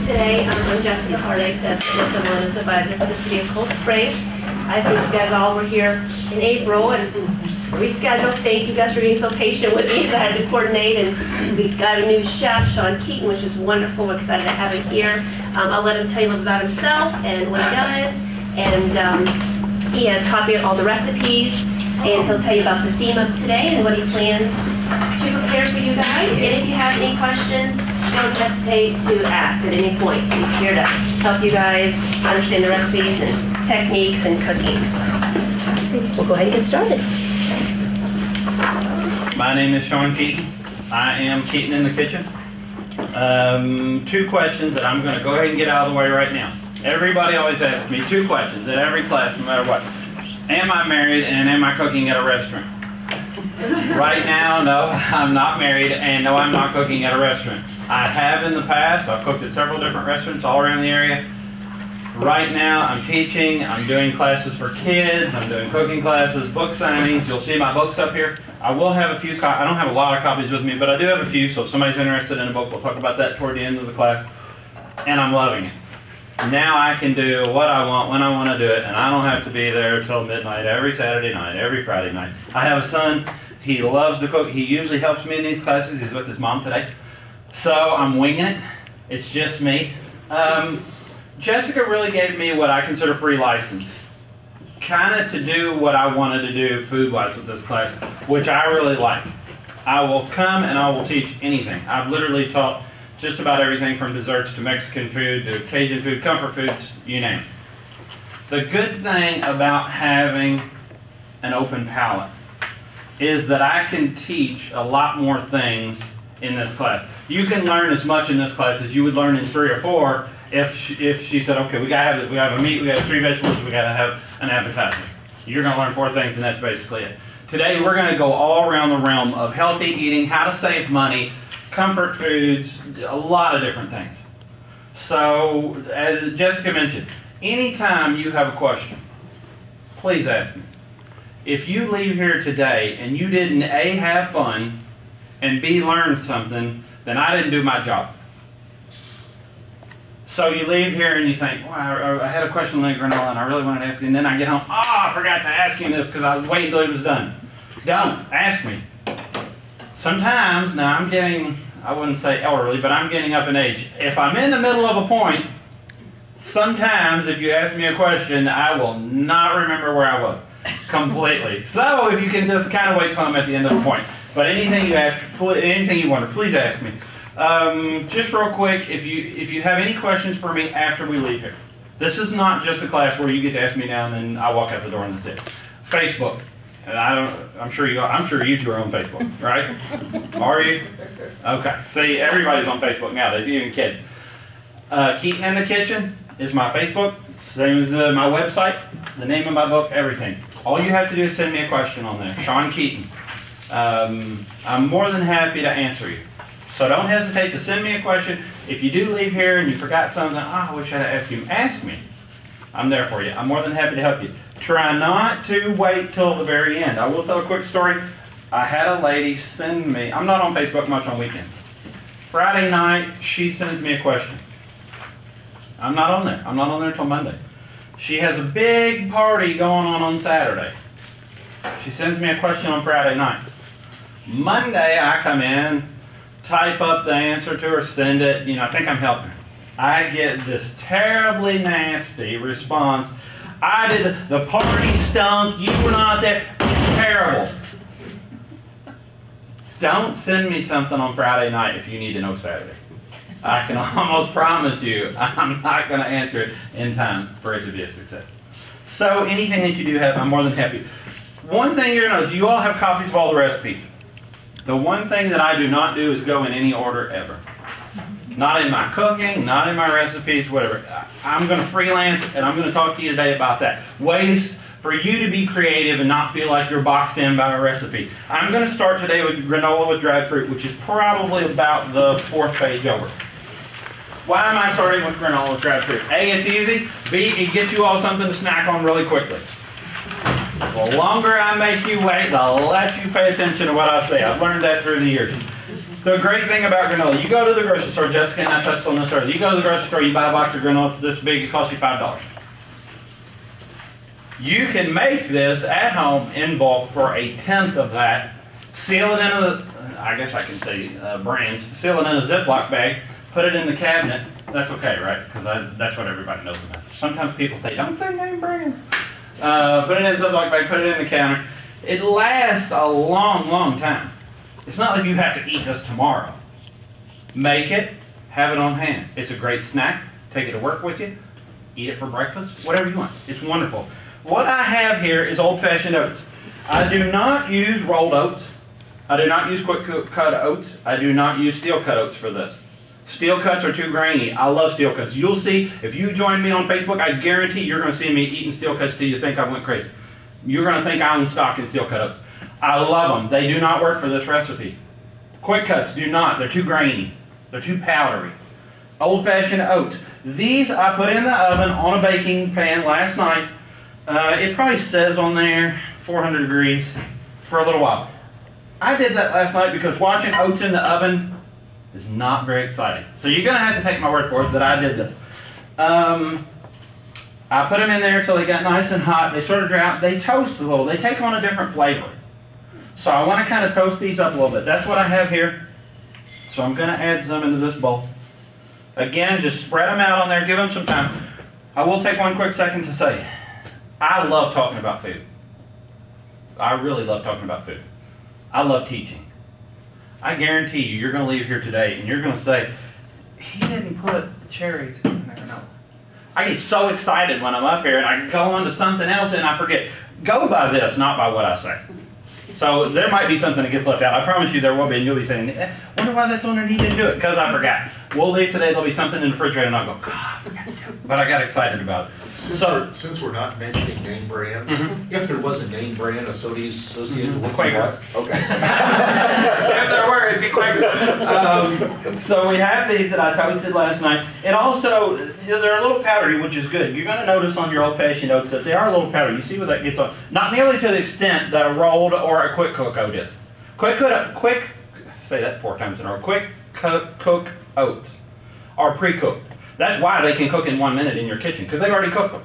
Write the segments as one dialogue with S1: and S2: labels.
S1: today. I'm Jessica Hardick, the Fitness and Wellness Advisor for the City of Cold Spring. I think you guys all were here in April and rescheduled. Thank you guys for being so patient with me as I had to coordinate. And we got a new chef, Keeton, which is wonderful. We're excited to have him here. I'll let him tell you a little about himself and what he does. And he has a copy of all the recipes. And he'll tell you about the theme of today and what he plans to prepare for you guys. And if you have any questions, don't hesitate to ask at any point. He's here to help you guys understand the recipes and techniques and cooking. So we'll go ahead and get started.
S2: My name is Keeton. I am Keeton in the kitchen. 2 questions that I'm going to go ahead and get out of the way right now. Everybody always asks me 2 questions at every class, no matter what. Am I married and am I cooking at a restaurant? Right now, no, I'm not married, and no, I'm not cooking at a restaurant. I have in the past. I've cooked at several different restaurants all around the area. Right now, I'm teaching. I'm doing classes for kids. I'm doing cooking classes, book signings. You'll see my books up here. I will have a few. I don't have a lot of copies with me, but I do have a few, so if somebody's interested in a book, we'll talk about that toward the end of the class. And I'm loving it. Now I can do what I want when I want to do it, and I don't have to be there till midnight every Saturday night, every Friday night. I have a son. He loves to cook. He usually helps me in these classes. He's with his mom today. So I'm winging it. It's just me. Jessica really gave me what I consider free license, kind of to do what I wanted to do food-wise with this class, which I really like. I will come and I will teach anything. I've literally taught just about everything from desserts to Mexican food to Cajun food, comfort foods, you name it. The good thing about having an open palette is that I can teach a lot more things in this class. You can learn as much in this class as you would learn in 3 or 4 if she said, okay, we have a meat, we got 3 vegetables, we got to have an appetizer. You're going to learn 4 things, and that's basically it. Today we're going to go all around the realm of healthy eating, how to save money, comfort foods, a lot of different things. So, as Jessica mentioned, anytime you have a question, please ask me. If you leave here today and you didn't A, have fun, and B, learn something, then I didn't do my job. So you leave here and you think, well, I had a question on granola and I really wanted to ask you, and then I get home, I forgot to ask you this because I was waiting until it was done. Don't. Ask me. Sometimes, now I'm getting, I wouldn't say elderly, but I'm getting up in age. If I'm in the middle of a point, sometimes if you ask me a question, I will not remember where I was completely. So if you can just kind of wait till I'm at the end of the point. But anything you ask, anything you wonder, please ask me. Just real quick, if you have any questions for me after we leave here. This is not just a class where you get to ask me now and then I walk out the door and that's it. Facebook. And I'm sure you two are on Facebook, right? Are you? Okay. See, everybody's on Facebook nowadays, even kids. Keeton in the Kitchen is my Facebook, same as my website, the name of my book, everything. All you have to do is send me a question on there. Sean Keeton. I'm more than happy to answer you. So don't hesitate to send me a question. If you do leave here and you forgot something, I wish I had asked you, ask me. I'm there for you. I'm more than happy to help you. Try not to wait till the very end. I will tell a quick story. I had a lady send me, I'm not on Facebook much on weekends. Friday night, she sends me a question. I'm not on there. I'm not on there until Monday. She has a big party going on Saturday. She sends me a question on Friday night. Monday, I come in, type up the answer to her, send it, I think I'm helping her. I get this terribly nasty response. I did the party stunk, you were not there, terrible. Don't send me something on Friday night if you need to know Saturday. I can almost promise you I'm not going to answer it in time for it to be a success. So anything that you do have, I'm more than happy. One thing you're going to know is you all have copies of all the recipes. The one thing that I do not do is go in any order ever. Not in my cooking, not in my recipes, whatever. I'm going to freelance, and I'm going to talk to you today about that. Ways for you to be creative and not feel like you're boxed in by a recipe. I'm going to start today with granola with dried fruit, which is probably about the 4th page over. Why am I starting with granola with dried fruit? A, it's easy. B, it gets you all something to snack on really quickly. The longer I make you wait, the less you pay attention to what I say. I've learned that through the years. The great thing about granola, you go to the grocery store, Jessica and I touched on this earlier. You go to the grocery store, you buy a box of granola, it's this big, it costs you $5. You can make this at home in bulk for 1/10 of that. Seal it in a, I guess I can say brands, seal it in a Ziploc bag, put it in the cabinet. That's okay, right? Because that's what everybody knows about. Sometimes people say, don't say name brands. Put it in a Ziploc bag, put it in the counter. It lasts a long, long time. It's not like you have to eat this tomorrow. Make it, have it on hand. It's a great snack. Take it to work with you. Eat it for breakfast, whatever you want. It's wonderful. What I have here is old-fashioned oats. I do not use rolled oats. I do not use quick cut oats. I do not use steel cut oats for this. Steel cuts are too grainy. I love steel cuts. You'll see, if you join me on Facebook, I guarantee you're going to see me eating steel cuts till you think I went crazy. You're going to think I own stock in steel cut oats. I love them. They do not work for this recipe. Quick cuts do not. They're too grainy. They're too powdery. Old-fashioned oats. These I put in the oven on a baking pan last night. It probably says on there 400 degrees for a little while. I did that last night because watching oats in the oven is not very exciting. So you're going to have to take my word for it that I did this. I put them in there until they got nice and hot. They sort of dry out. They toast a little. They take on a different flavor. So I want to kind of toast these up a little bit. That's what I have here. So I'm going to add some into this bowl. Again, just spread them out on there. Give them some time. I will take one quick second to say, I love talking about food. I really love talking about food. I love teaching. I guarantee you, you're going to leave here today and you're going to say, he didn't put the cherries in the granola. I get so excited when I'm up here and I go on to something else and I forget. Go by this, not by what I say. So there might be something that gets left out. I promise you there will be, and you'll be saying, wonder why that's on there and he didn't do it. Because I forgot. We'll leave today, there'll be something in the refrigerator and I'll go, God, I forgot to do it. But I got excited about it.
S3: Since we're not mentioning name brands, if there was a name brand associated with
S2: Quaker.
S3: Okay.
S2: If there were, it'd be Quaker. So we have these that I toasted last night. And also, they're a little powdery, which is good. You're going to notice on your old-fashioned oats that they are a little powdery. You see what that gets on. Not nearly to the extent that a rolled or a quick cook oat is. Say that 4 times in a row. Quick cook oats are pre-cooked. That's why they can cook in 1 minute in your kitchen, because they've already cooked them.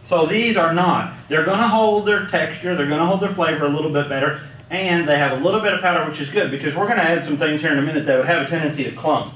S2: So these are not. They're going to hold their texture, they're going to hold their flavor a little bit better, and they have a little bit of powder, which is good, because we're going to add some things here in a minute that would have a tendency to clump.